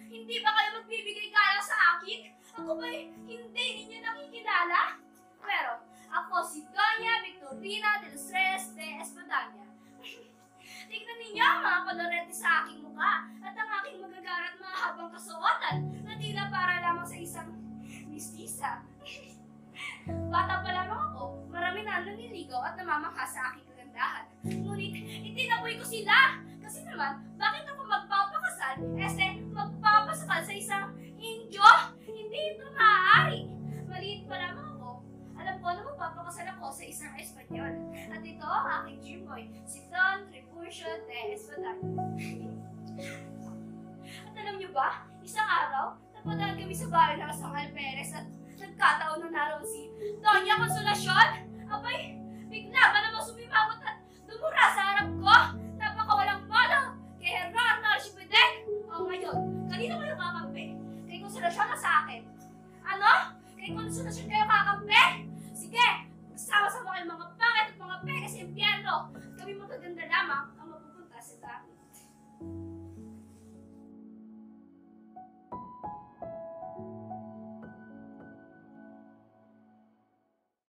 Hindi ba kayo magbibigay kala sa akin? Ako ba'y hindi ninyo nakikilala? Pero ako si Doña Victorina de los Reyes de Espadaña. Tignan ninyo ang mga kolorete sa aking mukha at ang aking magagarat mahabang kasuotan na tila para lamang sa isang mistisa. Bata pa lamang ako, marami na naniligaw at namamangha sa aking kagandahan. Ngunit itinaboy ko sila. Kasi naman, bakit ako magpapakasal? Magpapasakal sa isang Indyo? Hindi ito maaari. Maliit pa lamang ako. Alam ko na magpapakasal ako sa isang Espanyol. At ito ang aking dream boy, si Don Tribucio de Espadaña. At alam niyo ba, isang araw, napadaan kami sa bahay ng Asang Alperes at nagkataon na naroon si Doña Consolacion. Abay, bigla ba namang sumimangot at dumura sa harap ko? Napakawalang malo kay Gerardo Archipedec. O ngayon, kanino kayo kakampi? Kay Consolacion na sa akin. Ano? Kay Consolacion kayo kakampi? Sige, magsama-sama kayo mga pangit at mga peke sa impyerno. Kami magaganda lamang ang mapupunta sa dapit.